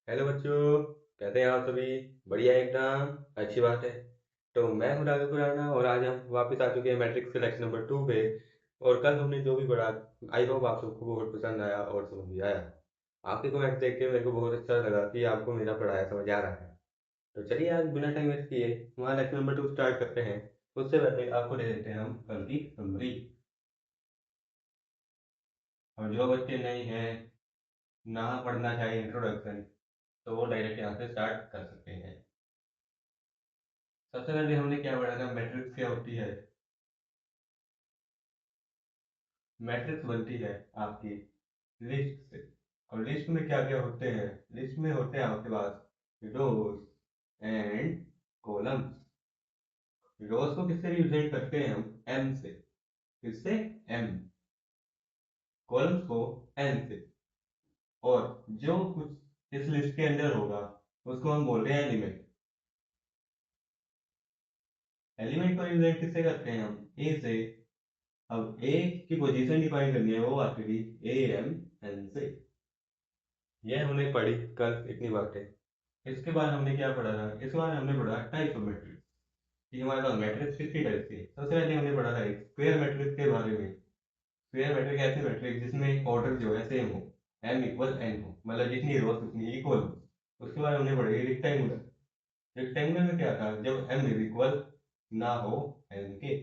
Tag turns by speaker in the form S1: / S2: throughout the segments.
S1: Hello बच्चों, कहते हैं आप सभी बढ़िया एकदम अच्छी बात है। तो मैं हूँ राघव खुराना और आज हम वापस आ चुके हैं मैट्रिक्स के लेक्चर नंबर 2 पे। और कल हमने जो भी पढ़ा, आई होप आप सबको बहुत पसंद आया और समझ भी आया। आपके कमेंट देख के मेरे को बहुत अच्छा लगा कि आपको मेरा पढ़ाया समझ आ रहा है। तो चलिए आज बिना टाइम वेस्ट किए हमारा लेक्चर नंबर 2 स्टार्ट करते हैं। उससे पहले आपको दे देते हैं हम कल की समरी। और जो बच्चे नहीं हैं, ना पढ़ना चाहिए इंट्रोडक्शन, तो वो डायरेक्ट यहाँ से स्टार्ट कर सकते हैं। सबसे पहले हमने क्या पढ़ा था, मैट्रिक्स क्या होती है। मैट्रिक्स बनती है आपकी लिस्ट से। और लिस्ट में क्या क्या होते हैं, लिस्ट में होते हैं आपके पास रोज एंड कॉलम्स। रोज को किससे रिप्रेजेंट करते हैं हम, एम से। किससे, एम। कॉलम्स को एन से। और जो कुछ इस लिस्ट के अंदर होगा उसको हम बोलते हैं एलिमेंट। एलिमेंट को रिप्रेजेंट किससे करते हैं हम, ए से। अब ए की पोजीशन डिफाइन करनी है, वो आती थी ए एम एन से। यह हमने पढ़ी कल इतनी बातें। इसके बाद हमने क्या पढ़ा था, इसके बाद हमने पढ़ा टाइप ऑफ मैट्रिक्स। कि हमारे पास मैट्रिक्स कितनी टाइप की है। सबसे पहले हमने पढ़ा था स्क्वायर मैट्रिक्स के बारे में। स्क्वायर मैट्रिक्स ऐसे मैट्रिक्स जिसमें ऑर्डर जो है सेम हो, एम इक्वल एन हो, मतलब जितनी रोज उतनी इक्वल हो। उसके बाद हमने पढ़ी रेक्टेंगुलर। रेक्टेंगुलर में क्या था, जब एम इज इक्वल ना हो एन के।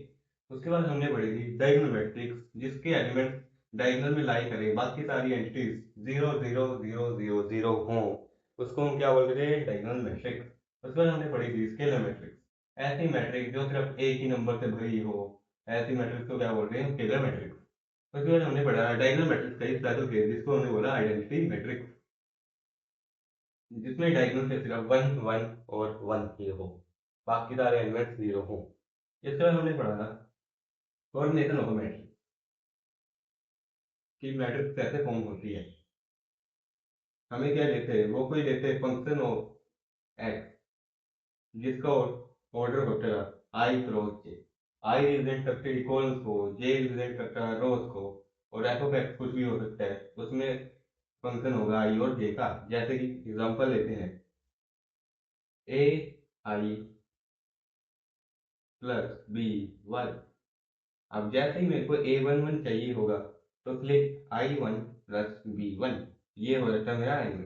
S1: उसके बाद हमने पढ़ी थी डायगोनल मैट्रिक्स, जिसके एलिमेंट डायगोनल में लाई करें, बाकी सारी entities zero zero zero zero zero हों, उसको हम क्या बोलते थे, डायगोनल मैट्रिक्स। उसके बाद हमने पढ़ी थी स्केलर मैट्रिक्स। ऐसी मैट्रिक्स जो सिर्फ एक ही नंबर से भरी हो, ऐसी मैट्रिक्स को क्या बोलते हैं, स्केलर मैट्रिक्स। उसके बाद हमने पढ़ा डायगोनल मैट्रिक्स का स्पेशल केस, जिसको हमने बोला आइडेंटिटी मैट्रिक्स, जिसमें डायगोनल से सिर्फ वन वन और वन ही हो, बाकी सारे एलिमेंट्स जीरो हो। इसके बाद हमने पढ़ा था कोऑर्डिनेशन ऑफ मैट्रिक्स, कि मैट्रिक्स कैसे फॉर्म होती है। हमें क्या लेते हैं, वो कोई लेते हैं फंक्शन ऑफ एक्स, जिसका ऑर्डर होता है आई क्रॉस जे। आई रिप्रेजेंट करते हैं इक्वल्स को, जे रिप्रेजेंट करता है रोज को, और एफ ऑफ एक्स कुछ भी हो सकता है, उसमें फंक्शन होगा आई और जे का। जैसे कि एग्जांपल लेते हैं, ए आई प्लस बी वन। अब जैसे ही मेरे को ए वन वन चाहिए होगा, तो क्लिक आई वन प्लस बी वन, ये हो जाता है मेरा आई वन।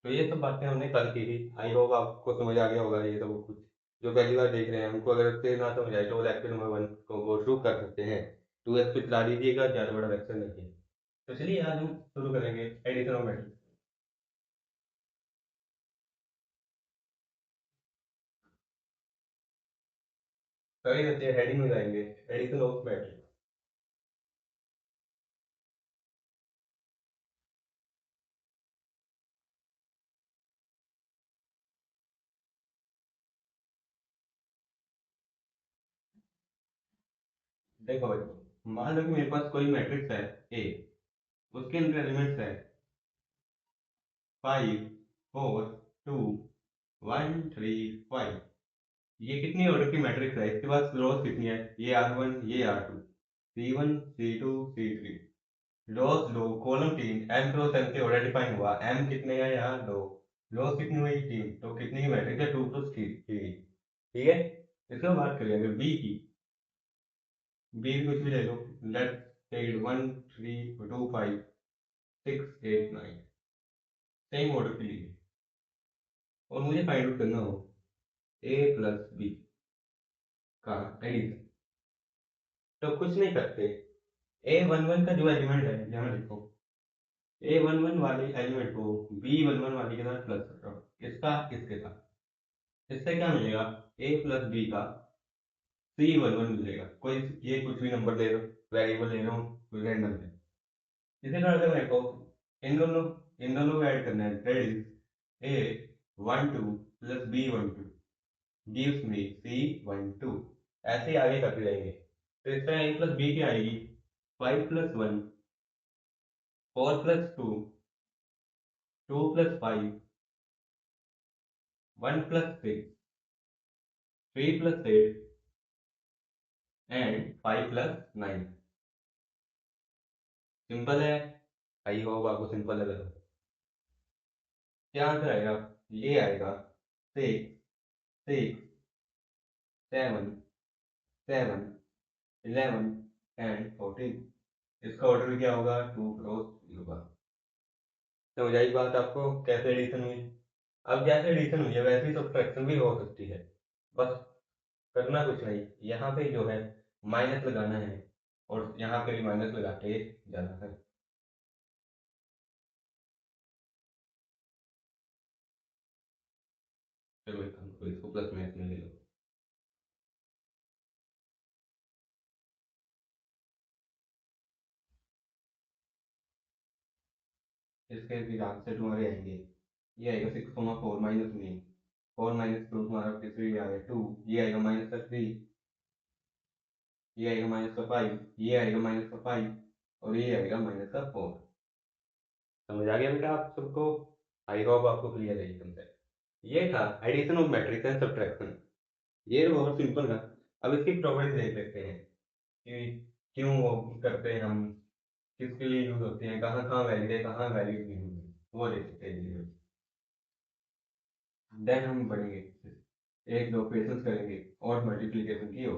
S1: तो ये सब बातें हमने कल की थी। आई होप आपको समझ आ गया होगा ये सब कुछ। जो पहली बार देख रहे हैं, हमको अगर फिर ना समझ आए तो लेक्चर नंबर 1 को गो थ्रू कर सकते हैं। 2x पे चला दीजिएगा, ज़्यादा बड़ा लेक्चर नहीं है। तो चलिए आज हम शुरू करेंगे एडिशन ऑफ मैट्रिक्स। सभी बच्चे हेडिंग में जाएंगे, एडिशन ऑफ मैट्रिक्स। देखो बच्चों, मान लो कि मेरे पास कोई मैट्रिक्स है ए। उसके अंदर एलिमेंट्स है 5 4 2 1 3 5। ये कितनी ऑर्डर की मैट्रिक्स है, इसके पास रोज कितनी है, ये R1 ये R2, C1 C2 C3। रोज दो, कॉलम तीन, m क्रॉस n से ऑर्डर डिफाइन हुआ, m कितने हैं यहाँ दो, रोज कितनी हुई तीन, तो कितनी की मैट्रिक्स है, 2 प्लस 3। ठीक है। इसमें बात करें अगर b की, b भी कुछ भी ले लो, लेट टेक 1 3 2 5 6 8 9, सेम ऑर्डर के लिए। और मुझे फाइंड आउट करना हो a प्लस बी का एडिशन। तो कुछ नहीं करते, ए वन वन का जो एलिमेंट है यहाँ लिखो, ए वन वन वाले एलिमेंट को बी वन वन वाले के साथ प्लस कर रहा हूँ, इसका इसके साथ। इससे क्या मिलेगा, ए प्लस बी का सी वन वन मिलेगा। कोई ये कुछ भी नंबर ले लो, वेरिएबल ले लो, रैंडम है। इसी तरह से मेरे को इन दोनों इन दोनों को ऐड करना है, that is a one two plus b one two gives me c one two. ऐसे ही आगे करते जाएंगे। तो इसका ए प्लस बी क्या आएगी, 5 + 1 4 + 2 2 + 5 1 + 6 3 + 8 एंड 5 + 9। सिंपल है, आई होप आपको सिंपल लगा। क्या आंसर आएगा? ये आएगा 6 6 7 7 11 एंड 14। इसका ऑर्डर भी क्या होगा? 2 क्रॉस 0 का। समझ आई बात आपको कैसे एडिशन हुई? अब जैसे एडिशन हुई है वैसे ही सब्ट्रैक्शन भी हो सकती है। बस करना कुछ नहीं, यहाँ पे जो है माइनस लगाना है और यहाँ पे भी माइनस लगा के जाना है। चलो एक काम करो, इसको प्लस माइनस में ले लो। इसके फिर आंसर तुम्हारे आएंगे, ये आएगा 6,4 माइनस में 4 माइनस 2 तुम्हारा फिर से ये आएगा 2, ये आएगा माइनस का 3, ये आएगा माइनस का 5, ये आएगा माइनस का 5 और ये आएगा माइनस का 4। समझ आ गया बेटा आप सबको? आई होप आपको क्लियर है एकदम से। ये था addition of matrix and subtraction. ये बहुत सिंपल था। अब इसकी प्रॉपर्टीज देख लेते हैं कि क्यों वो करते हैं हम, किसके लिए यूज होते हैं, कहाँ कहाँ वैलिड है, कहाँ वैलिड नहीं है, वो देखते हैं। देन हम पढ़ेंगे, एक दो क्वेश्चंस करेंगे और मल्टीप्लिकेशन की हो।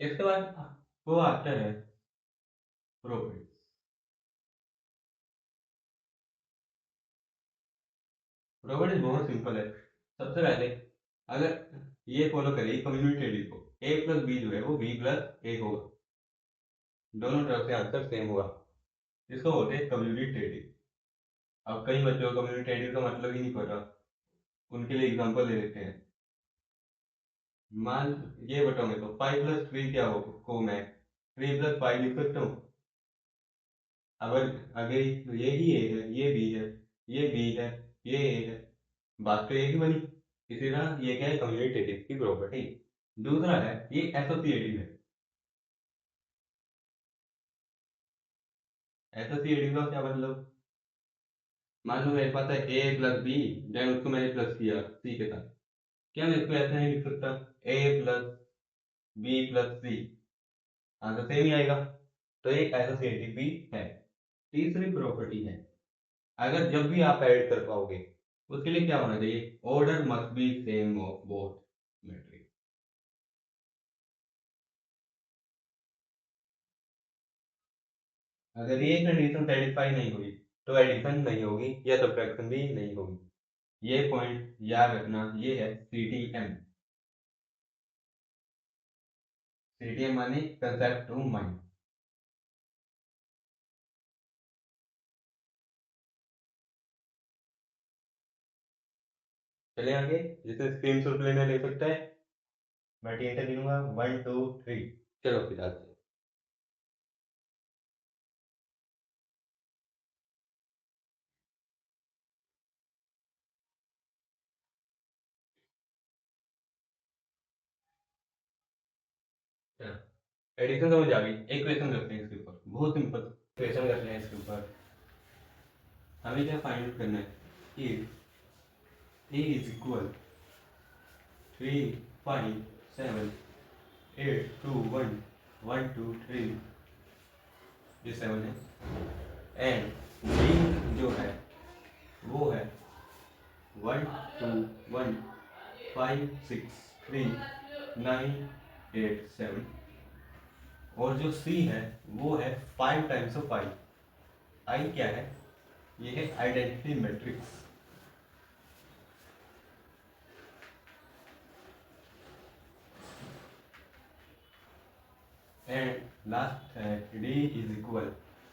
S1: इसके बाद वो आता है प्रॉपर्टीज। प्रॉपर्टीज बहुत सिंपल है। सबसे पहले अगर ये फॉलो करें कम्युनिटी को, ए प्लस बी जो है वो बी प्लस ए होगा, दोनों तरफ से आंसर सेम होगा, इसको बोलते हैं कम्युनिटेटिव। अब कई बच्चों को कम्युनिटेटिव का मतलब ही नहीं पता, उनके लिए एग्जांपल ले लेते हैं। मान ये बताओ मेरे को 5 + 3 क्या हो को मैं 3 + 5 लिख सकता हूँ। अगर अगर ये ही ए है, ये बी है, ये बी है, ये ए है, बात तो एक ही बनी। इसी तरह ये क्या है? कम्युनिटेटिव की प्रॉपर्टी। दूसरा है ये एसोसिएटिव है। एसोसिएटिव का क्या मतलब? मान लो मेरे पास है ए प्लस बी, देन उसको मैंने प्लस किया सी के साथ, क्या मैं इसको ऐसे नहीं लिख सकता ए प्लस बी प्लस सी? आंसर सेम ही आएगा। तो ये एसोसिएटिव भी है। तीसरी प्रॉपर्टी है, अगर जब भी आप ऐड कर पाओगे उसके लिए क्या होना चाहिए? Order must be same of both matrix. अगर ये कंडीशन सेटिस्फाई नहीं हुई तो एडिशन नहीं होगी या सब्ट्रैक्शन भी नहीं होगी। ये पॉइंट याद रखना, ये है सीटीएम। सीटीएम माने कंसेप्ट टू माइंड। चले आगे, जिसे स्क्रीन शॉट लेना ले सकता है, मैं टीएटर गिनूंगा 1 2 3। चलो फिर आज से। एडिशन समझ आ गई? एक क्वेश्चन करते हैं इसके ऊपर, बहुत सिंपल क्वेश्चन करते हैं इसके ऊपर। हमें क्या फाइंड आउट करना है कि ए इज इक्वल 3 5 7 8 2 1 1 2 3, ये 7 है, एंड बी जो है वो है 1 2 1 5 6 3 9 8 7, और जो सी है वो है 5 टाइम्स ऑफ आई। आई क्या है? ये है आइडेंटिटी मैट्रिक्स। एंड लास्ट है D is equal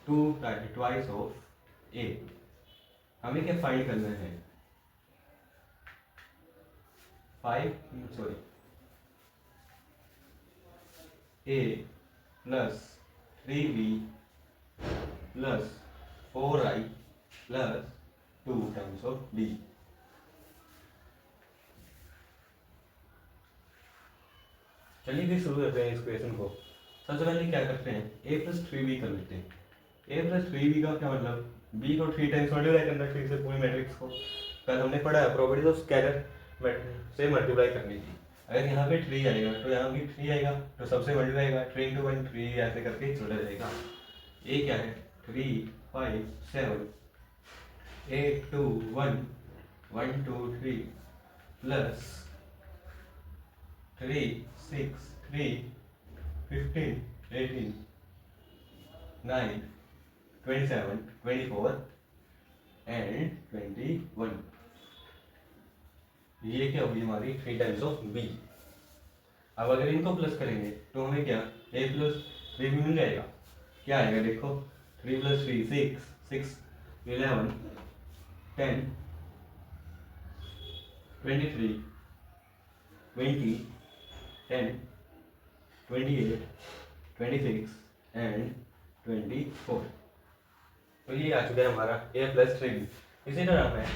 S1: to twice of A. हमें क्या फाइंड करना है? 5 sorry A plus 3b plus 4i plus 2 times of b। चलिए फिर शुरू करते हैं इस क्वेश्चन को। सबसे पहले क्या करते हैं, ए प्लस 3b कर लेते हैं। ए प्लस 3b का क्या मतलब? b को 3 टाइम्स मल्टीप्लाई करना है, फिर से पूरी मैट्रिक्स को। कल हमने पढ़ा है प्रॉपर्टीज ऑफ स्केलर से मल्टीप्लाई करनी थी। अगर यहाँ पे 3 आएगा तो यहाँ भी 3 आएगा, तो सबसे मल्टीप्लाई आएगा 3 × 1 3, ऐसे करके चला जाएगा। ये क्या है? 3 5 7 8 2 1 1 2 3 plus 3 6 3 15 18 9 27 24 एंड 21। ये क्या होगी हमारी 3 टाइम्स ऑफ बी। अब अगर इनको प्लस करेंगे तो हमें क्या ए प्लस बी भी मिल जाएगा। क्या आएगा देखो 3 प्लस 3 6 6 11 10 23 20 10 28 26 एंड 24। तो ये आ चुका है हमारा ए प्लस 3 बी। इसी तरह मैं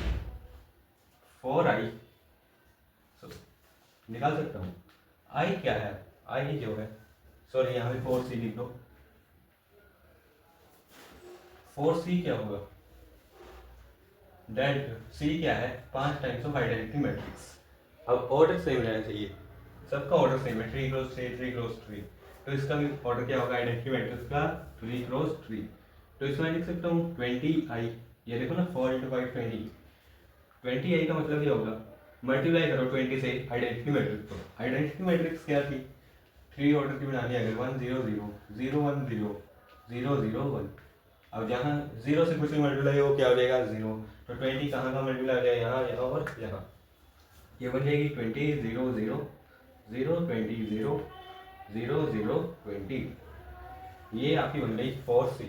S1: 4i निकाल सकता हूँ। आई क्या है, आई जो है सॉरी यहाँ पे 4c लिख दो। 4c क्या होगा, डेट सी क्या है 5 टाइम्स ऑफ आइडेंटिटी मैट्रिक्स। अब ऑर्डर सेम रहना चाहिए, सबका ऑर्डर सेम है 3 क्रॉस 3 3 क्रॉस 3। तो इसका भी ऑर्डर क्या होगा आइडेंटिटी मैट्रिक्स का 3 क्रॉस 3। तो इसमें मैं लिख सकता हूँ 20i। ये देखो ना 4 × 5 20। 20i का मतलब ये होगा मल्टीप्लाई करो 20 से आइडेंटिटी मैट्रिक्स को। आइडेंटिटी मैट्रिक्स क्या थी 3 ऑर्डर की बनानी है अगर 1 0 0 0 1 0 0 0 1। अब जहाँ 0 से कुछ भी मल्टीप्लाई हो क्या हो जाएगा 0। तो 20 कहाँ का मल्टीप्लाई हो जाएगा यहाँ यहाँ और यहाँ। ये बन जाएगी 20 0 0 0 20 0 0 0 20। ये आपकी बन गई 4c।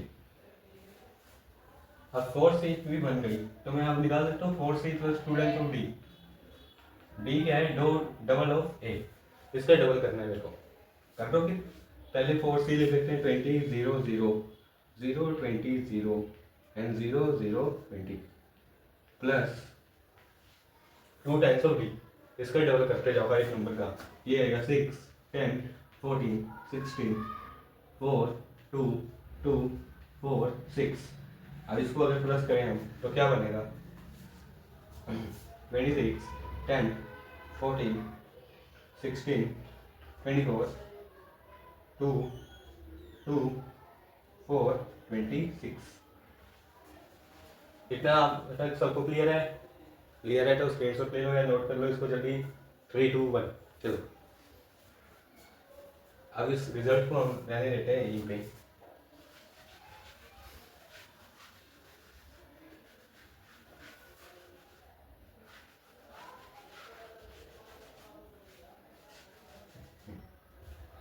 S1: अब 4c भी बन गई तो मैं अब निकाल सकता हूँ 4c plus 2 times of D. D क्या है दो डबल ऑफ ए। इसका डबल करना है मेरे को, कर दो कि पहले 4c लिख लेते हैं 20 0 0 0 20 0 and 0 0 20 plus 2 times of D. इसका डबल करते जाओ इस नंबर का। ये आएगा 6 10 14 16 4 2 2 4 6। अब इसको अगर प्लस करें हम तो क्या बनेगा 26 10 14 16 24 2 2 4 26। इतना आप तक सबको क्लियर है? क्लियर है तो स्क्रीनशॉट ले लो या नोट कर लो इसको जल्दी। 3 2 1 चलो। अब इस रिजल्ट को हम रहने देते हैं यहीं पे।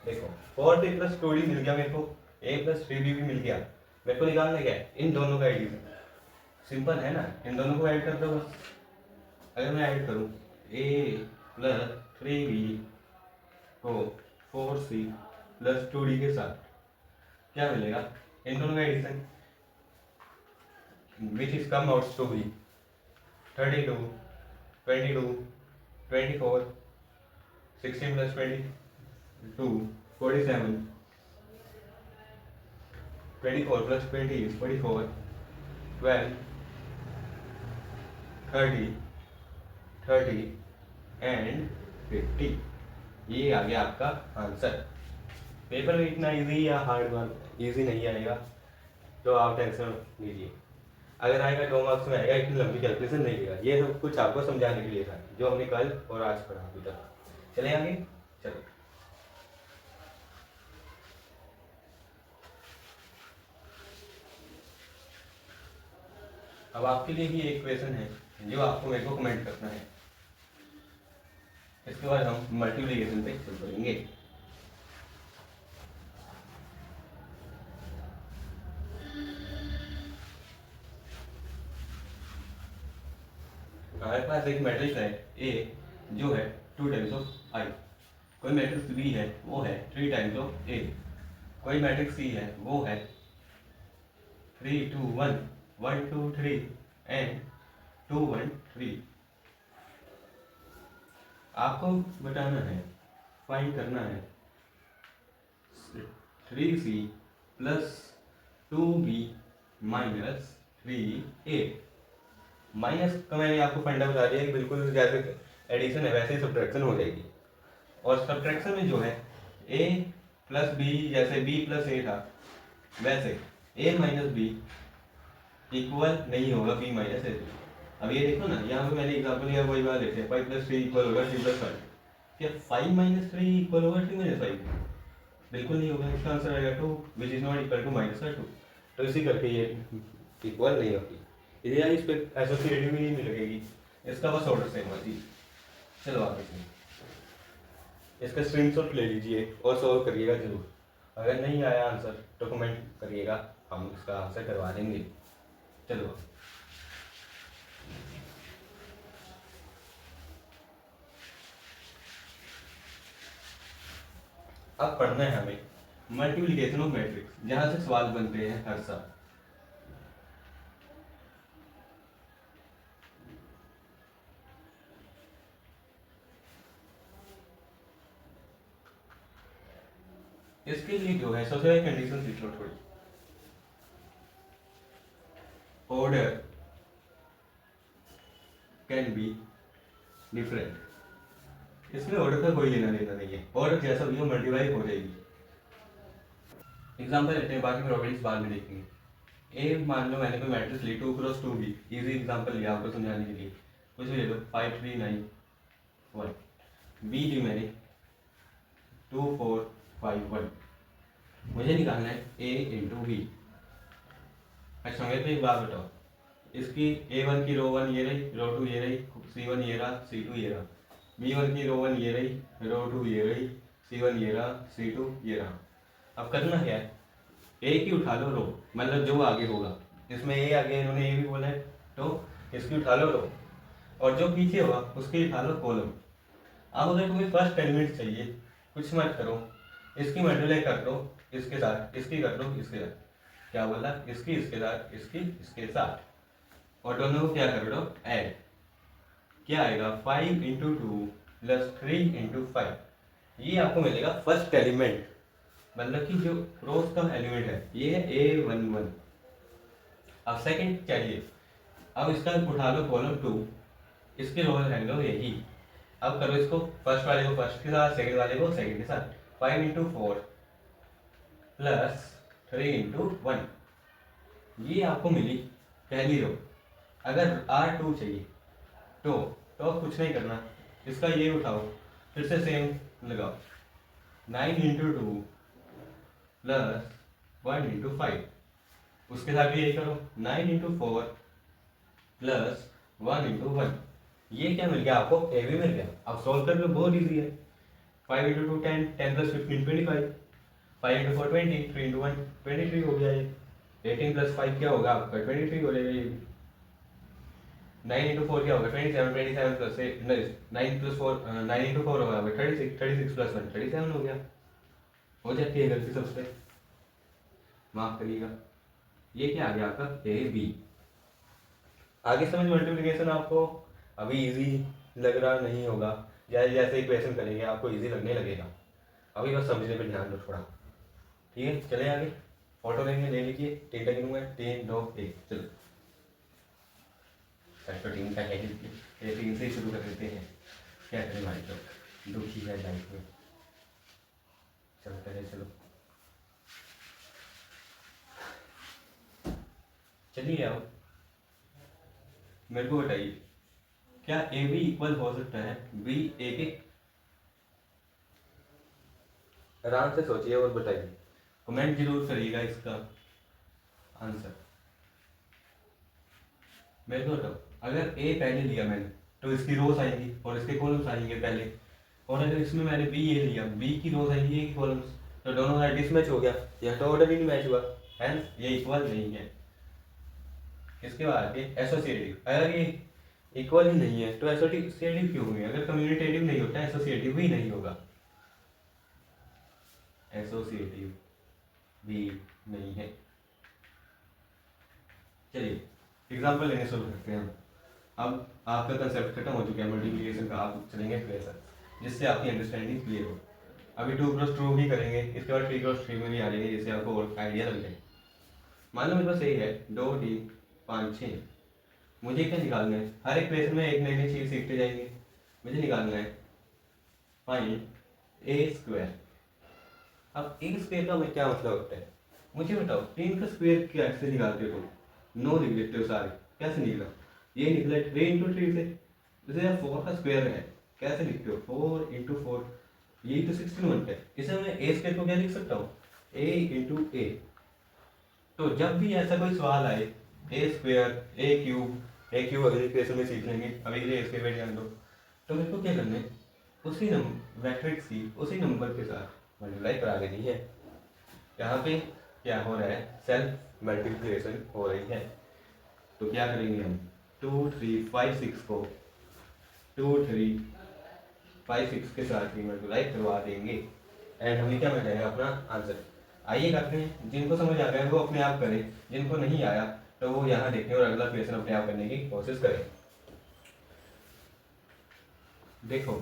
S1: देखो 4d प्लस 2d मिल गया मेरे को, a प्लस 3b भी मिल गया। मेरे को निकालना क्या है इन दोनों का एडिशन। सिंपल है ना, इन दोनों को ऐड कर दो बस। अगर मैं ऐड करूं a प्लस 3b को 4c प्लस 2d के साथ क्या मिलेगा इन दोनों का addition which is come out to be 32 22 24 16 plus 22 47 24 plus 20 is 44 12 30 30 and 50। ये आ गया आपका आंसर। पेपर में इतना इजी या हार्ड वर्क इजी नहीं आएगा तो आप टेंशन लीजिए। अगर आएगा 2 मार्क्स में आएगा, इतनी लंबी कैलकुलेशन नहीं लेगा। ये सब कुछ आपको समझाने के लिए था जो हमने कल और आज पढ़ा अभी तक। चले आगे चलो। अब आपके लिए भी एक क्वेश्चन है जो आपको मेरे को कमेंट करना है। इसके बाद हम मल्टीप्लिकेशन पे चल पड़ेंगे। हमारे पास एक मैट्रिक्स है ए जो है 2 टाइम्स ऑफ आई। कोई मैट्रिक्स बी है वो है 3 टाइम्स ऑफ ए। कोई मैट्रिक्स सी है वो है 3 2 1 1 2 3 एंड 2 1 3। आपको बताना है फाइंड करना है 3c plus 2b minus 3a। Minus का मैंने आपको फंडा बता दिया कि बिल्कुल जैसे एडिशन है वैसे ही सब्ट्रैक्शन हो जाएगी। और सब्ट्रैक्शन में जो है a प्लस बी जैसे b प्लस a था वैसे a माइनस बी इक्वल नहीं होगा बी माइनस ए। अब ये देखो ना, यहाँ पे मैंने एग्जाम्पल लिया, वही बात देखते हैं, 5 + 3 इक्वल होगा 3 + 5। क्या 5 - 3 इक्वल होगा 2 - 5? बिल्कुल नहीं होगा। इसका आंसर आएगा 2 which is not equal to -2। तो इसी करके ये इक्वल नहीं होती। इधर इस पर एसोसिएटिव भी नहीं लगेगी, इसका बस ऑर्डर सेम होती। चलो आगे इसका स्क्रीनशॉट ले लीजिए और सॉल्व करिएगा जरूर। अगर नहीं आया आंसर तो कमेंट करिएगा, हम इसका आंसर करवा देंगे। चलो अब पढ़ना है हमें मल्टीप्लिकेशन ऑफ मैट्रिक्स, जहां से सवाल बनते हैं हर साल। इसके लिए जो है सबसे पहले कंडीशन लिख लो थोड़ी। Order can be different. इसमें ऑर्डर का कोई लेना देना नहीं है, ऑर्डर जैसा भी हो मल्टीप्लाई हो जाएगी। एग्जाम्पल लेते हैं, बाकी प्रॉपर्टीज बाद में देखेंगे। ए मान लो मैंने कोई मैट्रिक्स ली 2 × 2 भी, इजी एग्जाम्पल लिया आपको समझाने के लिए, कुछ भी ले लो 5 3 9 1। बी ली मैंने 2 4 5 1। मुझे निकालना है ए इंटू बी। अच्छा मेरे को एक बात बताओ, इसकी A1 की रो 1 ये रही, रो 2 ये रही, C1 ये रहा, C2 ये रहा। B1 की रो 1 ये रही, रो 2 ये रही, C1 ये रहा, C2 ये रहा। अब करना क्या है, ए की उठा लो रो, मतलब जो आगे होगा। इसमें ए आगे इन्होंने ए भी बोला है, तो इसकी उठा लो रो, और जो पीछे होगा उसकी उठा लो कॉलम। अब अगर तुम्हें फर्स्ट एलिमेंट चाहिए, कुछ मत करो, इसकी मल्टीप्लाई कर दो इसके साथ, इसकी कर दो इसके साथ। क्या बोला, इसकी इसके साथ, इसकी इसके साथ, और दोनों को क्या कर दो ऐड। क्या आएगा 5 × 2 + 3 × 5। ये आपको मिलेगा फर्स्ट एलिमेंट, मतलब कि जो रोज का एलिमेंट है ये है A11। अब सेकंड चाहिए, अब इसका उठा लो कॉलम 2, इसके रोल है लो यही। अब करो इसको, फर्स्ट वाले को फर्स्ट के साथ, सेकंड वाले को सेकंड के साथ। 5 × 4 + 3 × 1, ये आपको मिली पहली रो। अगर R2 चाहिए तो कुछ नहीं करना, इसका ये उठाओ, फिर से सेम लगाओ, 9 × 2 + 1 × 5। उसके साथ भी यही करो, 9 × 4 + 1 × 1। ये क्या मिल गया आपको, ए भी मिल गया। अब सॉल्व कर लो, बहुत ईजी है। 5 × 2 10, 10 + 15 25, 5 × 4 20, 3 × 1 23 हो गया ये। 18 + 5 क्या होगा आपका, 23 हो जाएगा ये। 9 × 4 क्या होगा, 27, 27 + 8 नहीं, 9 + 4 9 × 4 होगा 36, 36 + 1 37 हो गया। हो जाती है गलती सबसे, माफ करिएगा। ये क्या आ गया आपका ए बी। आगे समझ मल्टीप्लिकेशन आपको अभी इजी लग रहा नहीं होगा, जैसे जैसे इक्वेशन करेंगे आपको इजी लगने लगेगा। अभी बस समझने पे ध्यान दो थोड़ा, ठीक है। चले आगे, फोटो लेंगे, ले लीजिए। 3 का गिनूंगा, 3 2 1 चलो। तो 3 का है, 3 से ही शुरू कर देते हैं। क्या करें भाई, तो दुखी है लाइफ में, चलते हैं चलो। चलिए आओ, मेरे को बताइए, क्या ए बी इक्वल हो सकता है बी ए के? आराम से सोचिए और बताइए, कमेंट जरूर करिएगा इसका आंसर। मेरे को बताओ, अगर ए पहले लिया मैंने तो इसकी रोज आएंगी और इसके कॉलम्स आएंगे पहले, और अगर इसमें मैंने बी ये लिया, बी की रोज आएंगी, ए की कॉलम्स, तो दोनों का डिसमैच हो गया, यह तो ऑर्डर ही नहीं मैच हुआ, हेंस ये इक्वल नहीं है। इसके बाद एसोसिएटिव, अगर ये इक्वल ही नहीं है तो एसोसिएटिव क्यों हुई? अगर कम्युनिटेटिव नहीं होता एसोसिएटिव ही नहीं होगा, एसोसिएटिव भी नहीं है। चलिए एग्जाम्पल लेने शुरू करते हैं हम। अब आपका कंसेप्ट खत्म हो चुका है मल्टीप्लिकेशन का, आप चलेंगे क्वेश्चन, जिससे आपकी अंडरस्टैंडिंग क्लियर हो। अभी 2 × 2 ही करेंगे, इसके बाद 3 × 3 में भी आ जाएंगे, जिससे आपको और आइडिया लग जाए। मान लो मेरे पास यही है 2 3 5 6। मुझे क्या निकालना है, हर एक क्वेश्चन में एक नई नई चीज सीखते जाएंगे। मुझे निकालना है फाइंड ए स्क्वायर। अब ए स्क्वायर का क्या मतलब होता है, मुझे बताओ। 3 का स्क्वायर कैसे निकालते हो तुम? 9 लिख देते हो सारे। कैसे निकला? ये निकला 3 × 3 से। जैसे 4 का स्क्वायर है, कैसे लिखते हो? 4 × 4, यही तो 16 बनता है। इसे मैं ए स्क्वायर को क्या लिख सकता हूँ? a × a। तो जब भी ऐसा कोई सवाल आए, ए स्क्वायर, ए क्यूब अगले क्वेश्चन में सीख लेंगे, अभी के लिए ए स्क्वायर ध्यान दो। तो मेरे को क्या करना है? उसी मैट्रिक्स की उसी नंबर के साथ मल्टीप्लाई करा देनी है। यहाँ पे क्या हो रहा है? सेल्फ मल्टीप्लिकेशन हो रही है। तो क्या करेंगे हम? 2 3 5 6 को 2 3 5 6 के साथ ही मल्टीप्लाई करवा देंगे एंड हमें क्या मिल जाएगा? अपना आंसर। आइए करते हैं। जिनको समझ आ गया है वो अपने आप करें, जिनको नहीं आया तो वो यहाँ देखें और अगला क्वेश्चन अपने आप करने की कोशिश करें। देखो,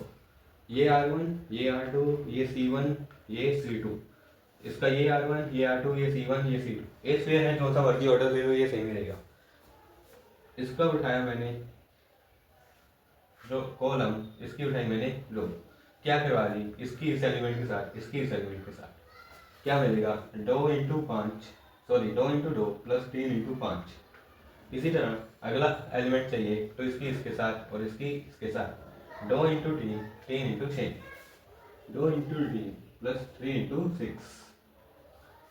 S1: ये R1, ये R2, ये C1, ये C2, इसका ये R1, ये R2, ये C1, ये C2। ए स्क्वायर है, जो सा मर्जी ऑर्डर ले लो, ये सही रहेगा। इसका उठाया मैंने जो कॉलम, इसकी उठाई मैंने रो। क्या करवा दी? इसकी इस एलिमेंट के साथ, इसकी इस एलिमेंट के साथ। क्या मिलेगा? 2 × 2 प्लस 3 × 5। इसी तरह अगला एलिमेंट चाहिए तो इसकी इसके साथ और इसकी इसके साथ। 2 × 3 3 × 6, 2 × 3 प्लस 3 × 6।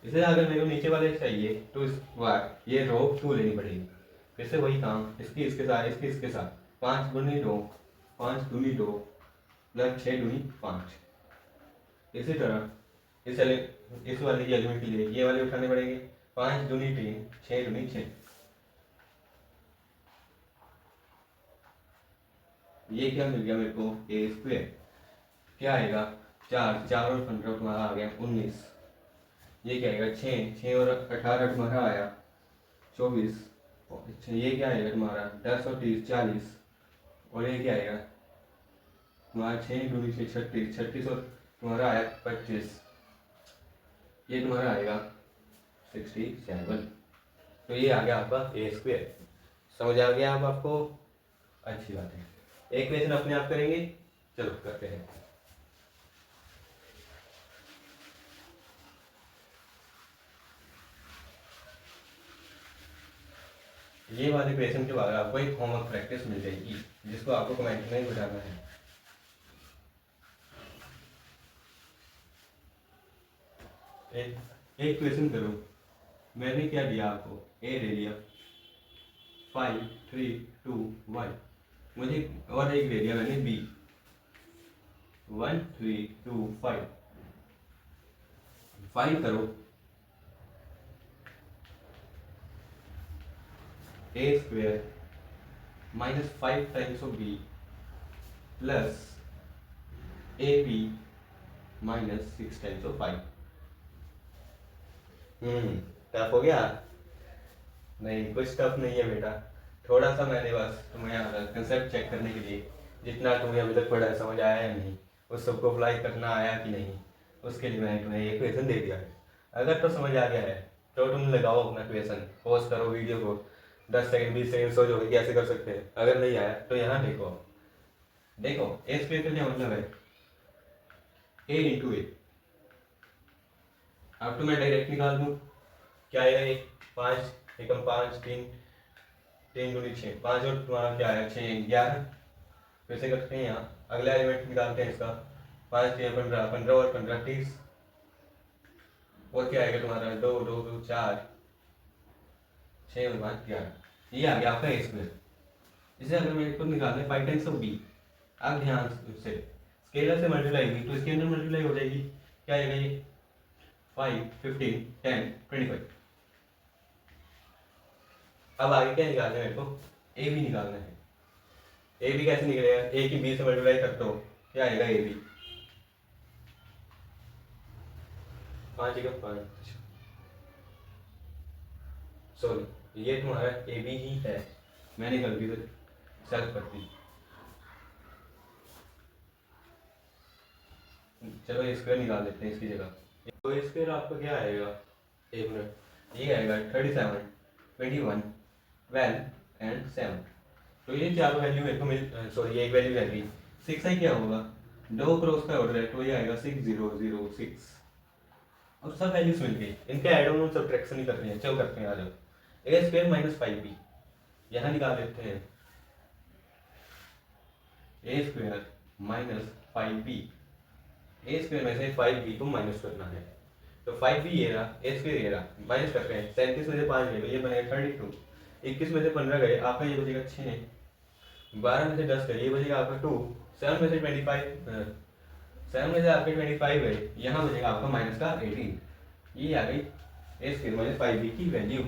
S1: इसे अगर मेरे को नीचे वाले चाहिए तो इस बार ये रो 2 लेनी पड़ेगी। फिर से वही काम, इसकी इसके साथ, इसकी इसके साथ। 5 × 2 5 × 2 प्लस 6 × 5। इसी तरह इस वाले के एलिमेंट के लिए ये वाले उठाने पड़ेंगे। 5 × 3 6 × 6। ये क्या मिल गया मेरे को? ए स्क्वायर। क्या आएगा? 4 और 15 तुम्हारा आ गया 19। ये क्या आएगा? 6 और 18 तुम्हारा आया 24। ये क्या आएगा तुम्हारा? 10 और 30 40। और ये क्या आएगा तुम्हारा? 6 × 6 36, 36 और तुम्हारा आया 25। ये तुम्हारा आएगा 67। तो ये आ गया आपका ए स्क्वायर। समझ आ गया अब आपको? अच्छी बात है। एक क्वेश्चन अपने आप करेंगे, चलो करते हैं। ये वाले क्वेश्चन के बाद आपको एक होमवर्क प्रैक्टिस मिल जाएगी जिसको आपको कमेंट में बताना है। एक क्वेश्चन करो। मैंने क्या दिया आपको? ए दे दिया, 5 3 2 1। मुझे और एक दे दिया मैंने बी, 1 3 2 5। फाइंड करो A square minus 5 times of B plus A B minus 6 times of 5। Tough हो गया? नहीं, कुछ टफ नहीं है बेटा। थोड़ा सा मैंने बस तुम्हें कंसेप्ट चेक करने के लिए, जितना तुम्हें अभी तक पढ़ा है समझ आया या नहीं, उस सबको अप्लाई करना आया कि नहीं, उसके लिए मैंने तुम्हें ये क्वेश्चन दे दिया है। अगर तो समझ आ गया है तो तुम लगाओ अपना क्वेश्चन, पॉज करो वीडियो को, 10 सेकंड 20 सेकंड सोचो कि कैसे कर सकते हैं। अगर नहीं आया तो यहाँ देखो। देखो ए स्क्वायर का क्या मतलब है? ए इंटू ए। अब तो मैं डायरेक्ट निकाल दूँ। क्या आएगा? ये 5 एकम 5 3 3 × 6 5 और तुम्हारा क्या आया? 6 11। फिर से करते हैं यहाँ, अगला एलिमेंट निकालते हैं इसका। 5 3 15 15 और 15 30। और क्या आएगा तुम्हारा? 2 2 2 4 6 और 5 11। ये आ गया आपका ए स्क्वायर। इसे अगर मेरे को निकालना है 5 टाइम्स ऑफ बी, अब ध्यान से स्केलर से मल्टीप्लाई हुई तो इसके अंदर मल्टीप्लाई हो जाएगी। क्या आएगा ये? 5 15 10 25। अब आगे क्या निकालना है मेरे को? ए बी निकालना है। ए बी कैसे निकलेगा? ए की बी से मल्टीप्लाई करते हो, क्या आएगा? ए बी 5 का 5। सॉरी, ये तुम्हारा ए बी ही है, मैंने गलती से सेल्फ कर दी। चलो स्क्वायर निकाल लेते हैं इसकी जगह। तो स्क्वायर आपका क्या आएगा? एक मिनट, ये आएगा 37 21 12 एंड 7। तो ये चारों वैल्यू मेरे को सॉरी एक वैल्यू रह गई 6 है। क्या होगा? 2 क्रॉस का ऑर्डर है तो ये आएगा 6 0 0 6। और सब वैल्यूज मिल गई, इनका एड ऑन सब्ट्रैक्शन ही करते हैं। चलो करते हैं, आ जाओ। ए स्क्वायर माइनस 5b, यहाँ निकाल लेते हैं A square minus 5b, A square में से 5b को माइनस करना है, तो 5b ये रहा, ए स्क्वायर ये रहा, माइनस करते हैं, 37 में से 5 गए ये बनेगा 32, 21 में से 15 गए आपका ये बचेगा 6, 12 में से 10 गए ये बचेगा आपका 2, 7 में से 25 7 में से आपके 25 गए, यहाँ बचेगा आपका माइनस का 18। ये आ गई ए स्क्वायर माइनस 5b की वैल्यू।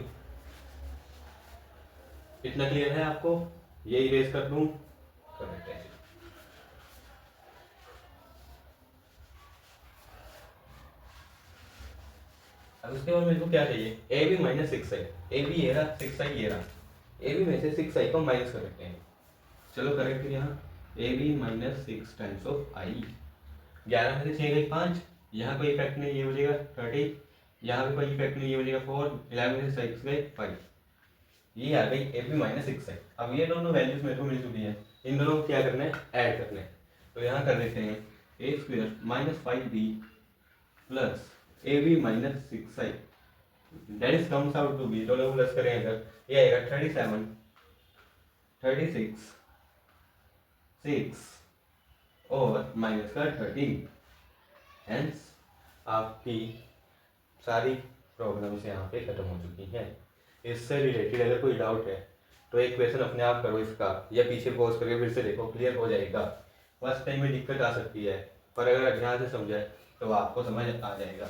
S1: इतना क्लियर है आपको? ये इरेज कर दूं, कर देते हैं। अब उसके बाद मेरे को क्या चाहिए, a B minus 6i, a b ये रहा, 6i ये रहा, ए बी में से 6i को माइनस कर देते हैं। चलो करें फिर यहाँ A B minus 6 times of I, 11 में से 6 गई 5, यहाँ कोई इफेक्ट नहीं, ये हो जाएगा 30, यहाँ पे कोई इफेक्ट नहीं, ये हो जाएगा 4, 11 में से 6 गए 5, ये आ गई ए बी माइनस 6i। अब ये दोनों वैल्यूज मेरे को मिल चुकी है, इन दोनों को क्या करना है, ऐड करना है, तो यहाँ कर देते हैं A square minus 5b plus A B minus 6i, that is comes out to be, दोनों प्लस करें अगर ये आएगा 37, 36, 6 और माइनस का 13। हेंस आपकी सारी प्रॉब्लम्स यहाँ पे खत्म हो चुकी हैं। इससे रिलेटेड अगर कोई डाउट है तो एक क्वेश्चन अपने आप करो इसका, या पीछे पॉज करके फिर से देखो, क्लियर हो जाएगा। फर्स्ट टाइम में दिक्कत आ सकती है, पर अगर ध्यान से समझे तो आपको समझ आ जाएगा।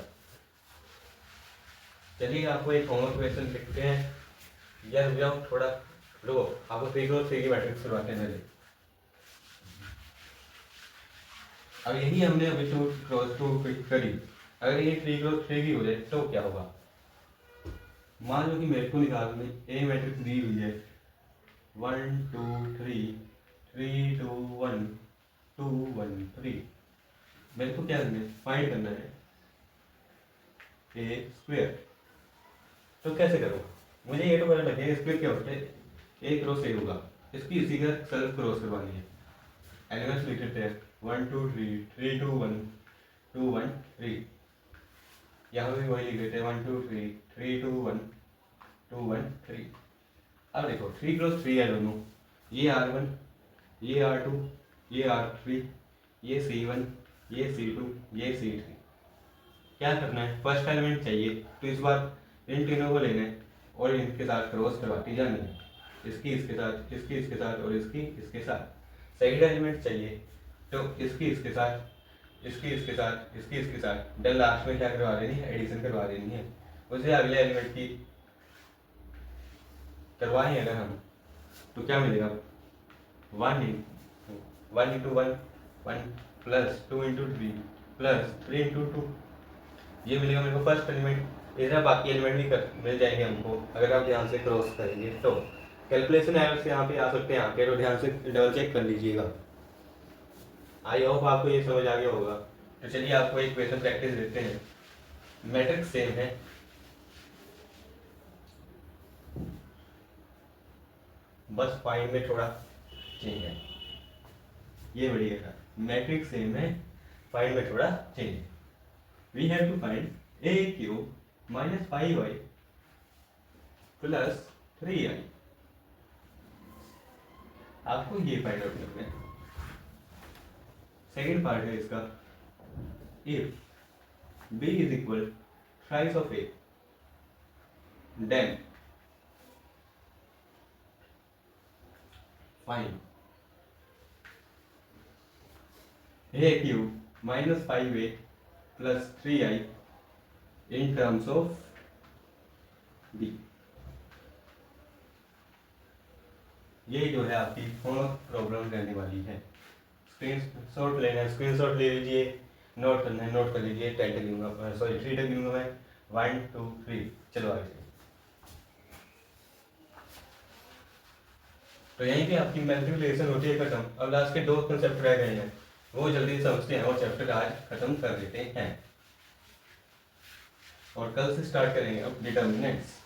S1: चलिए आपको एक होमवर्क क्वेश्चन लिखते हैं, या रुक जाओ थोड़ा, रुको आपको 3 क्रॉस 3 की मैट्रिक्स करवाते हैं पहले। अब यही हमने अभी 2 क्रॉस 2 करी, अगर ये 3 क्रॉस 3 की हो जाए तो क्या होगा। मान लो कि मेरे को निकालने ए मैट्रिक्स दी हुई है 1 2 3 3 2 1 2 1 3, मेरे को क्या करना है, फाइंड करना है ए स्क्वायर। तो कैसे करूँ, मुझे ये तो पता लगे ए स्क्वायर क्या होता है, ए क्रॉस ए होगा, इसकी इसी का सेल्फ क्रॉस करवानी है। एलिमेंट्स लिख लेते हैं 1 2 3 3 2 1 2 1 3, यहाँ पे भी वही लिख लेते हैं 1 2 3 3 2 1 2 1 3। अब देखो 3 क्रॉस 3 है दोनों, ये R1, ये R2, ये R3, ये C1, ये C2, ये C3। क्या करना है, फर्स्ट एलिमेंट चाहिए, तो इस बार इन तीनों को लेना है और इनके साथ क्रॉस करवाती जानी है, इसकी इसके साथ, इसकी इसके साथ और इसकी इसके साथ। सेकंड एलिमेंट चाहिए, तो इसकी इसके साथ, इसकी इसके साथ, इसकी इसके साथ, देन लास्ट में क्या करवा देनी है, एडिशन करवा देनी है। उसे अगले एलिमेंट की करवाएं अगर हम, तो क्या मिलेगा, 1 into 1 1 plus 2 into 3 plus 3 into 2, ये मिलेगा मेरे को फर्स्ट एलिमेंट। इधर बाकी एलिमेंट भी मिल जाएंगे हमको अगर आप ध्यान से क्रॉस करेंगे। तो कैलकुलेशन एरर्स यहाँ पे आ सकते हैं आपके, तो ध्यान से डबल चेक कर लीजिएगा। आई होप आपको ये समझ आ गया होगा। तो चलिए आपको एक क्वेश्चन प्रैक्टिस देते हैं, मैट्रिक्स सेम है, बस फाइंड में थोड़ा चेंज है, ये बढ़िया था, मैट्रिक्स सेम है, फाइंड में थोड़ा चेंज है। We have to find a cube minus 5y plus 3i, आपको ये फाइंड आउट करना है। सेकेंड पार्ट है इसका, if b is equal thrice of a then find a cube minus 5a plus 3i in terms of b। ये जो है आपकी होमवर्क प्रॉब्लम रहने वाली है। स्क्रीनशॉट लेना है, स्क्रीनशॉट ले लीजिए, नोट करना है नोट कर लीजिए, 10 तक लूँगा, सॉरी 3 तक लूँगा मैं, 1 2 3। चलो आगे। तो यहीं पे आपकी मल्टीप्लिकेशन होती है खत्म। अब लास्ट के 2 कंसेप्ट रह गए हैं, वो जल्दी समझते हैं और चैप्टर आज खत्म कर देते हैं, और कल से स्टार्ट करेंगे अब डिटर्मिनेंट्स।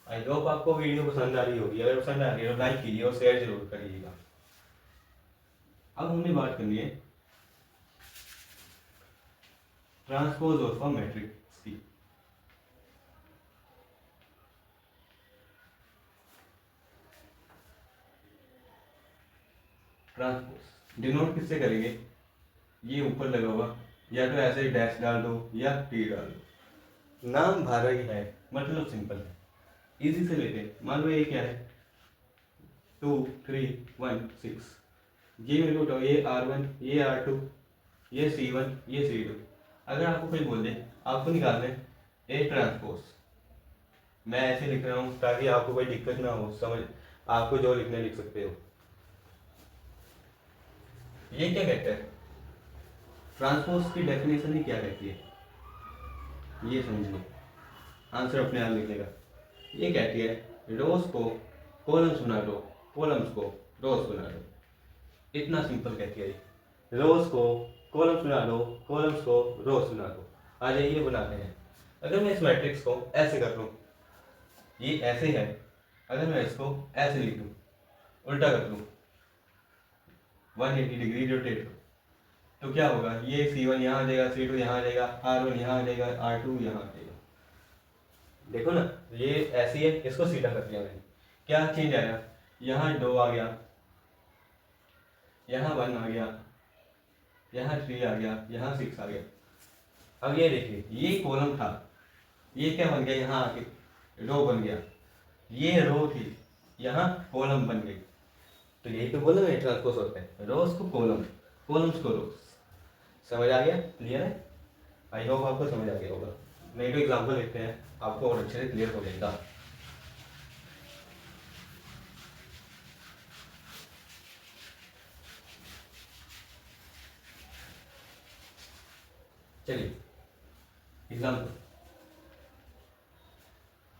S1: आई होप आपको वीडियो पसंद आ रही होगी, अगर पसंद आ रही है तो लाइक कीजिए और शेयर जरूर करिएगा। अब हमने बात करनी है ट्रांसपोज ऑफ अ मैट्रिक्स की। ट्रांसपोज डिनोट किससे करेंगे, ये ऊपर लगा हुआ, या तो ऐसे डैश डाल दो या टी डाल दो। नाम भारत है, मतलब सिंपल है, इजी से लेते हैं। मान लो ये क्या है, 2 3 1 6, ये मेरे को बताओ, ये R1, ये R2, ये C1, ये C2। अगर आपको कोई बोल दे आपको निकालना है ए ट्रांसपोज, मैं ऐसे लिख रहा हूँ ताकि आपको कोई दिक्कत ना हो, समझ आपको जो लिखना लिख सकते हो। ये क्या कहता है, ट्रांसपोज की डेफिनेशन ही क्या कहती है, ये समझ लो, आंसर अपने आप लिखने का। ये कहती है रोज को कॉलम्स बना दो, कॉलम्स को रोज बना दो, इतना सिंपल कहती है ये। रोज को कॉलम्स बना दो, कॉलम्स को रोज बना दो। आ जाइए बनाते हैं। अगर मैं इस मैट्रिक्स को ऐसे कर लूँ, ये ऐसे है, अगर मैं इसको ऐसे लिख दूँ, उल्टा कर दूँ, 180 डिग्री रोटेट करूँ, तो क्या होगा, ये C1 यहाँ आ जाएगा, C2 यहाँ आ जाएगा, R1 यहाँ आ जाएगा, R2 यहाँ आ जाएगा। देखो ना, ये ऐसी है, इसको सीधा कर दिया मैंने, क्या चेंज आया, यहाँ 2 आ गया, यहाँ 1 आ गया, यहाँ 3 आ गया, यहाँ 6 आ गया। अब ये देखिए, ये कॉलम था, ये क्या बन गया, यहाँ आके रो बन गया, ये रो थी, यहाँ कॉलम बन गई। तो यही तो बोला मैं, ट्रांसपोज होता है, रोज को कॉलम, कॉलम्स को रोज। समझ आ गया, क्लियर है? आई होप आपको समझ आ गया होगा। नहीं तो एग्जाम्पल लेते हैं, आपको और अच्छे से क्लियर हो जाएगा। चलिए एग्जाम्पल,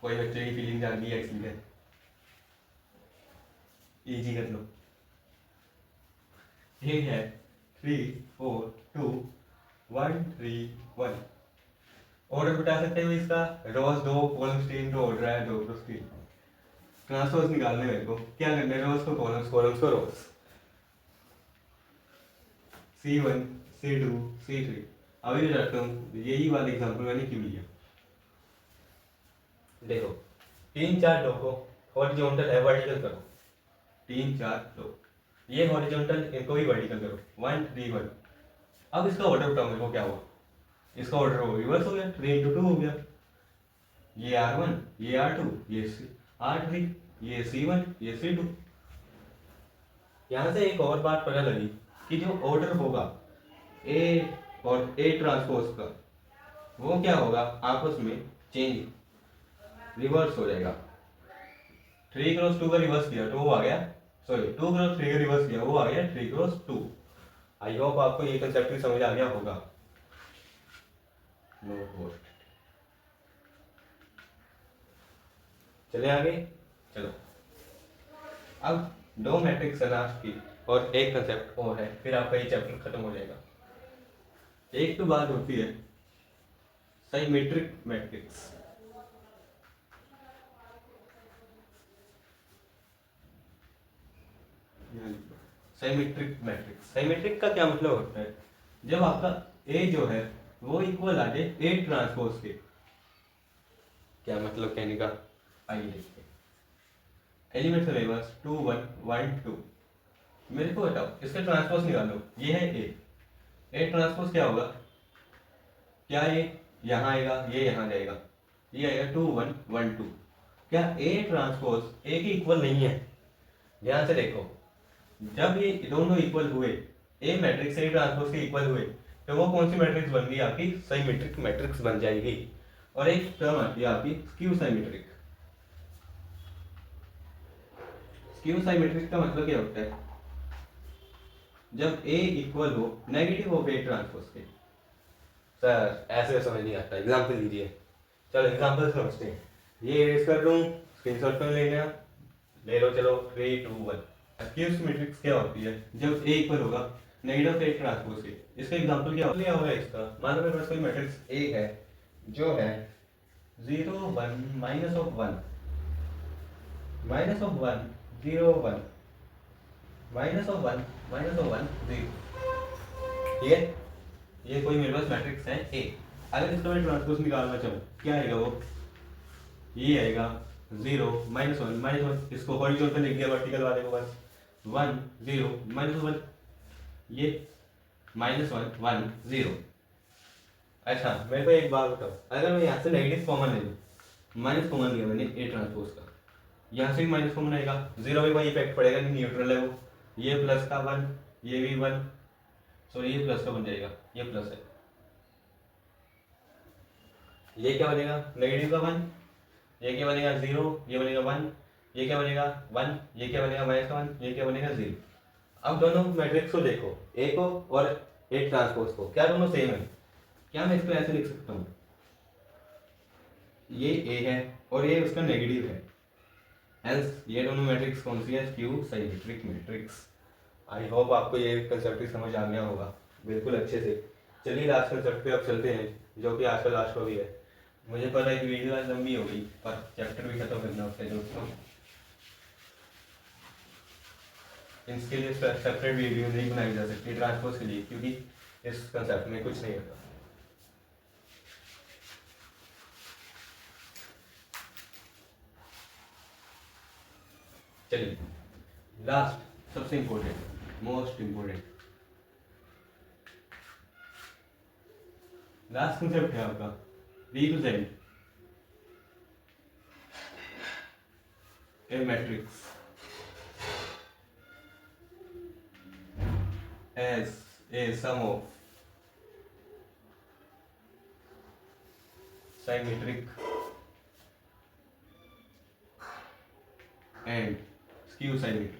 S1: कोई बच्चे की फीलिंग जागी है, एक्सीडेंट इजी कर लो। ये है 3 4 2 1 3 1। ऑर्डर बता सकते हो इसका, रोज 2, कॉलम्स 3, तो ऑर्डर है 2 + 3। ट्रांसपोज निकालने मेरे को क्या करना है, रोज को कॉलम्स, कॉलम्स को रोज, C1 C2 C3। अभी भी रखता हूँ, यही वाला एग्जाम्पल मैंने क्यों लिया। देखो 3 4 2 को हॉरिजॉन्टल है, वर्टिकल करो, 3 4 2, ये हॉरिजॉन्टल, इनको भी वर्टिकल करो, 1 3 1। अब इसका ऑर्डर बताओ मेरे को क्या हुआ, इसका ऑर्डर रिवर्स हो गया, 3 × 2 हो गया, ये R1, ये R2, ये R3, ये C1, ये C2। यहाँ से एक और बात पता लगी कि जो ऑर्डर होगा ए और ए ट्रांसपोज का, वो क्या होगा, आपस में चेंज, रिवर्स हो जाएगा। 3 × 2 का रिवर्स किया तो वो आ गया, सॉरी 2 × 3 का रिवर्स किया वो आ गया 3 × 2। आई होप आपको ये कंसेप्ट समझ आ गया होगा। नो पोस्ट, चले आगे, चलो। अब 2 मैट्रिक्स लास्ट की और एक कंसेप्ट और है, फिर आपका ये चैप्टर खत्म हो जाएगा। एक तो बात होती है symmetric matrix. Symmetric matrix, symmetric का क्या मतलब होता है, जब आपका ए जो है वो इक्वल आ जाए ए ट्रांसपोज के। क्या मतलब कहने का, आइए देखते हैं। Element syllabus 2 1 1 2। मेरे को बताओ इसका ट्रांसपोज निकालो, ये है ए ट्रांसपोज क्या होगा, क्या ये यहाँ आएगा, ये यहाँ जाएगा, ये आएगा 2 1 1 2। क्या ए ट्रांसपोज ए के इक्वल नहीं है? ध्यान से देखो, जब ये दोनों इक्वल हुए, ए मैट्रिक्स ए ट्रांसपोज के इक्वल हुए, तो वो कौन सी मैट्रिक्स बन गई, आपकी साइमेट्रिक मैट्रिक्स बन जाएगी। और एक टर्म आती है आपकी स्क्यू साइमेट्रिक। स्क्यू साइमेट्रिक का मतलब क्या होता है, जब ए इक्वल हो नेगेटिव ऑफ ए ट्रांसपोज के। सर ऐसे समझ नहीं आता, एग्जाम्पल लीजिए। चलो एग्जाम्पल समझते हैं। ये इरेज कर लूँ, स्क्रीनशॉट कर लेना, ले लो, चलो 3 2 1। स्क्यू मैट्रिक्स क्या होती है, जब ए इक्वल होगा नेगेटिव ए ट्रांसपोज के। इसका एग्जांपल क्या होगा इसका, मान लो मेरे पास कोई मैट्रिक्स ए है जो है 0 1 -1 -1 -1 -1 0 1 -1 -1 0। ठीक है, ये कोई मेरे पास मैट्रिक्स है ए। अगर इसका मैं ट्रांसपोज निकालना चाहूँ, क्या आएगा वो, ये आएगा 0 -1 -1। इसको हॉरिजॉन्टल लिख दिया, वर्टिकल वाले को बस 1 0 -1, ये -1 1 0। अच्छा मेरे को एक बात बताओ, अगर मैं यहाँ से नेगेटिव कॉमन ले लूँ, माइनस कॉमन लिया मैंने ए ट्रांसपोज का, यहाँ से भी माइनस कॉमन आएगा, जीरो में कोई इफेक्ट पड़ेगा नहीं, न्यूट्रल है वो। ये प्लस का 1, ये भी 1, सॉरी ये प्लस का बन जाएगा, ये प्लस है, ये क्या बनेगा नेगेटिव का 1, ये क्या बनेगा 0, ये बनेगा 1, ये क्या बनेगा 1, ये क्या बनेगा -1, ये क्या बनेगा 0। अब दोनों मैट्रिक्स को देखो, ए को और ए ट्रांसपोज को, क्या दोनों सेम है? क्या मैं इसको ऐसे लिख सकता हूँ, ये ए है और ये उसका नेगेटिव है, हेंस ये दोनों मैट्रिक्स कौन सी है? Skew symmetric matrix. I hope आपको ये कंसेप्ट समझ आ गया होगा बिल्कुल अच्छे से। चलिए लास्ट कंसेप्ट पे अब चलते हैं, जो कि आज का लास्ट भी है। मुझे पता है कि वीडियो आज लंबी हो गई, पर चैप्टर भी खत्म करना होता है दोस्तों, इसके लिए सेपरेट वीडियो नहीं बनाई जा सकती ट्रांसपोज के लिए, क्योंकि इस कंसेप्ट में कुछ नहीं होता। चलिए लास्ट सबसे important, most important last concept है आपका, represent a matrix as a sum of symmetric and skew symmetric।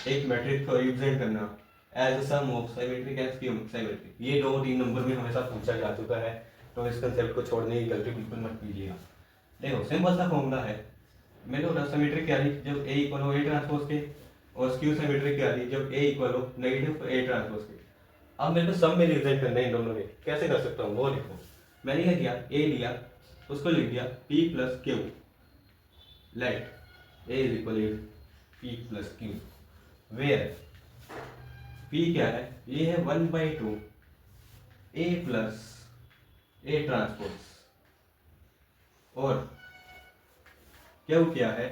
S1: एक मैट्रिक्स को रिप्रेजेंट करना as a sum of symmetric and skew symmetric, ये 2-3 नंबर में हमेशा पूछा जा चुका है, तो इस कंसेप्ट को छोड़ने की गलती बिल्कुल मत कीजिएगा। देखो सिंपल सा फॉर्मूला है, मैंने बोला सिमेट्रिक क्या थी जब ए इक्वल हो ए ट्रांसपोज के, और स्क्यू सिमेट्रिक क्या थी जब ए इक्वल हो नेगेटिव ए ट्रांसपोज के। अब मेरे को सब में रिप्रेजेंट करना है इन दोनों में, कैसे कर सकता हूँ वो लिखो। मैंने क्या किया, ए लिया, उसको लिख दिया p plus q, let a is equal P plus q, where p क्या है, ये है 1/2 ए प्लस ए ट्रांसपोज, और क्यू क्या है,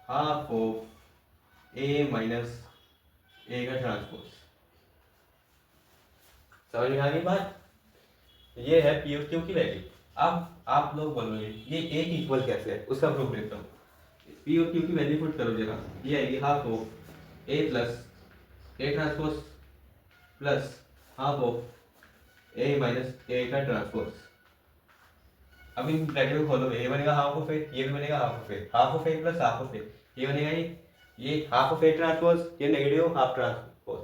S1: हाफ ऑफ ए माइनस ए का ट्रांसपोज। समझ में आ गई बात? ये है पी और क्यू की वैल्यू। अब आप लोग बोलोगे ये ए की इक्वल कैसे है, उसका प्रूफ देता हूँ। पी और क्यू की वैल्यू पुट करो जरा, ये आएगी half of A plus A transpose plus half of A minus ए का ट्रांसपोज। अब इन ब्रैकेट को खोलो, ये बनेगा हाफ ऑफ ए, ये भी बनेगा half of A, half of A plus half of A, ये बनेगा ये हाफ ऑफ ए ट्रांसपोज, ये नेगेटिव हाफ ट्रांसपोज,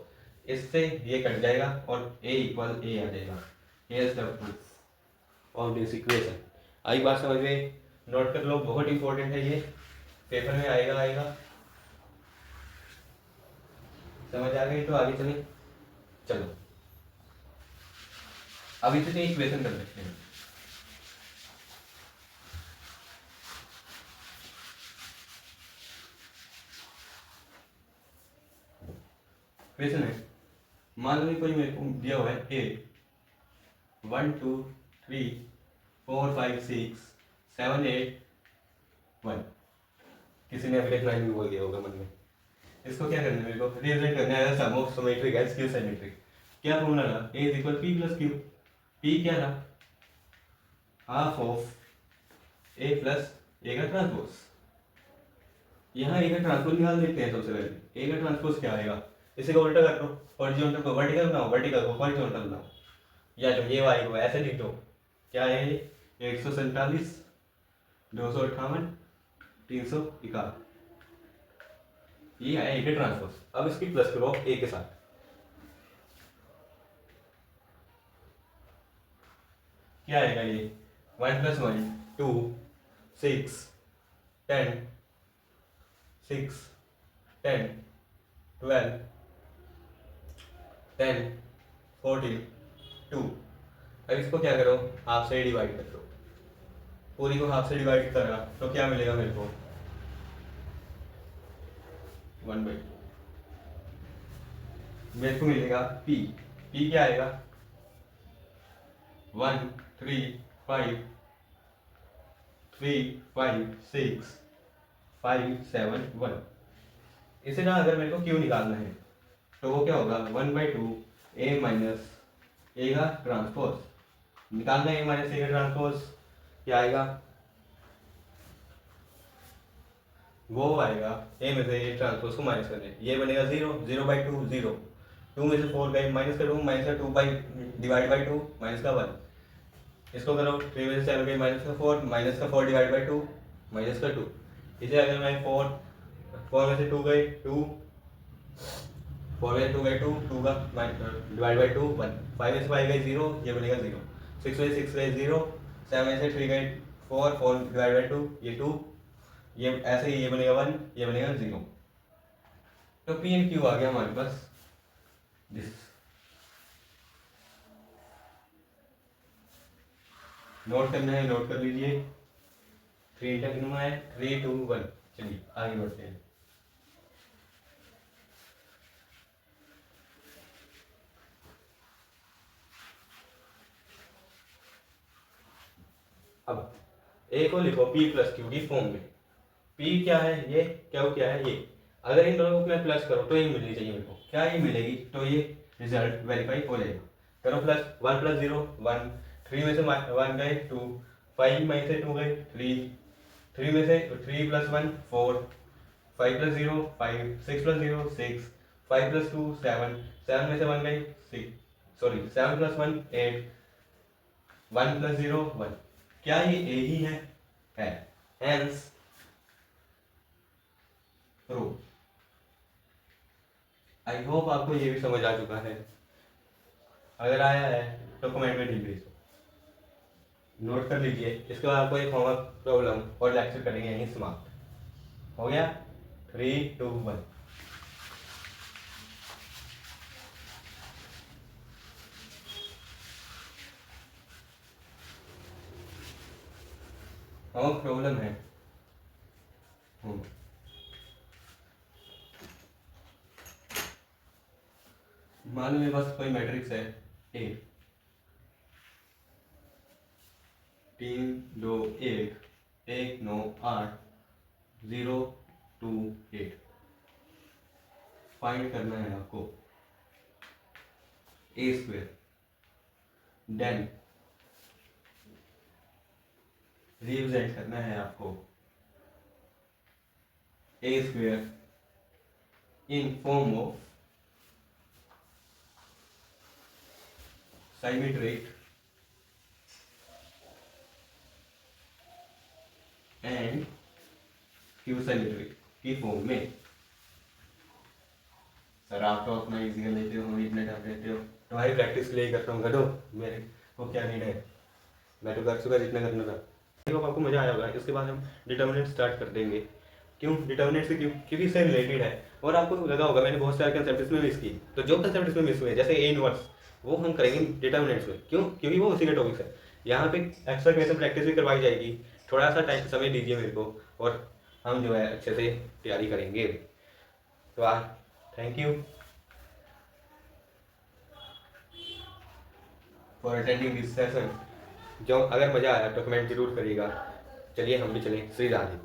S1: इससे ये कट जाएगा और a इक्वल ए आ जाएगा। Here's the proof of this equation. आई बात समझ में? नोट कर लो, बहुत इंपॉर्टेंट है ये, पेपर में आएगा। समझ आ गई तो आगे चलें। चलो अब इसे इक्वेशन कर सकते हैं। इक्वेशन है, मान लो कोई मेरे को दिया हुआ है ए 1 2 3 4 5 6 7 8 1, किसी ने अभी तक 9 भी बोल दिया होगा मन में। इसको क्या करना है, मेरे को रिप्रेजेंट करना है sum of symmetric and skew symmetric. क्या फॉर्मूला था, a is equal P plus Q. p क्या था, half of a plus a का ट्रांसपोज। यहाँ a का ट्रांसपोज निकाल देते हैं सबसे पहले। a का ट्रांसपोज क्या आएगा, इसे को उल्टा कर दो, हॉरिजॉन्टल को वर्टिकल बनाओ, वर्टिकल को हॉरिजॉन्टल बनाओ, या जो ये वाई को ऐसे लिख दो। क्या है ये 147 258 351, ये है ए का ट्रांसपोज। अब इसकी प्लस करो ए के साथ, क्या आएगा ये 1 + 1 2 6 10 6 10 12 10 14 2। अब इसको क्या करो, हाफ से डिवाइड कर दो, पूरी को हाफ से डिवाइड करा तो क्या मिलेगा मेरे को 1/2। मेरे को मिलेगा p, p क्या आएगा 1 3 5 3 5 6 5 7 1। इसे ना अगर मेरे को क्यू निकालना है तो वो क्या होगा 1/2 ए माइनस ए का ट्रांसपोज निकालना है। ए माइनस ए का ट्रांसपोज क्या आएगा, वो आएगा ए में से ए ट्रांसपोज को माइनस करने, ये बनेगा 0, 0/2 0, 2 में से 4 गए माइनस का 2, माइनस का 2 बाई डिवाइड बाई 2 माइनस का 1, इसको करो 3 में से 7 गए माइनस का 4, माइनस का 4 डिवाइड बाई 2 माइनस का 2, इसे अगर मैं 4 में से 2 गए 2, 4 में से 2 गए 2, 2 का डिवाइड बाई 2 1, 5 में से 5 गए 0, ये बनेगा 0, 6 में से 6 गए 0, 7 में से 3 गए 4, 4 डिवाइड बाई 2 ये 2, ये ऐसे ही ये बनेगा 1, ये बनेगा 0। तो पी एंड क्यू आ गया हमारे पास दिस। नोट करना है, नोट कर लीजिए। 3 इंटा कितना है 3 2 1। चलिए आगे बढ़ते हैं। अब ए को लिखो पी प्लस क्यू की फॉर्म में। पी क्या है ये, क्या क्या है ये, अगर इन दोनों को मैं प्लस करो तो ये मिलनी चाहिए मेरे को, क्या ये मिलेगी, तो ये रिजल्ट वेरीफाई हो जाएगा। करो प्लस 1 + 0 1, 3 में से 1 गए 2, 5 में से 2 गए 3, 3 में से 3 + 1 4, 5 + 0 5, 6 + 0 6, 5 + 2 7, 7 में से 1 गए 6, सॉरी 7 + 1 8, 1 + 0 1, क्या ये ए ही है हेंस प्रूव। आई होप आपको ये भी समझ आ चुका है, अगर आया है तो कमेंट में ठीक भेजो। नोट कर लीजिए, इसके बाद आपको एक होमवर्क प्रॉब्लम और लेक्चर करेंगे यहीं समाप्त हो गया। 3 2 1। होमवर्क प्रॉब्लम है, मान लो मेरे पास कोई मैट्रिक्स है ए 3 2 1 1 9 8 0 2 8। फाइंड करना है आपको ए स्क्वायर, देन रिप्रेजेंट करना है आपको A square in form of symmetric and skew symmetric की फॉर्म में। सर आप तो अपना इजी कर लेते हो, हम इतने टफ लेते हो, तुम्हारी प्रैक्टिस के लिए ही करता हूँ घटो, मेरे को क्या नीड है, मैं तो कर चुका जितना करना था। आई होप आपको मजा आया होगा। इसके बाद हम डिटर्मिनेंट स्टार्ट कर देंगे। क्यों डिटर्मिनेंट से, क्यों, क्योंकि इससे रिलेटेड है और आपको लगा होगा मैंने बहुत सारे कंसेप्ट इसमें मिस की, तो जो कंसेप्ट इसमें मिस हुए जैसे ए इनवर्स वो हम करेंगे डिटर्मिनेंट्स में। क्यों, क्योंकि वो उसी का टॉपिक है। यहाँ पे एक्स्ट्रा क्वेश्चन प्रैक्टिस भी करवाई जाएगी, थोड़ा सा टाइम समय दीजिए मेरे को और हम जो है अच्छे से तैयारी करेंगे। तो आज thank you for attending this session. जो अगर मज़ा आया तो कमेंट जरूर करिएगा। चलिए हम भी चलें, श्री राधे।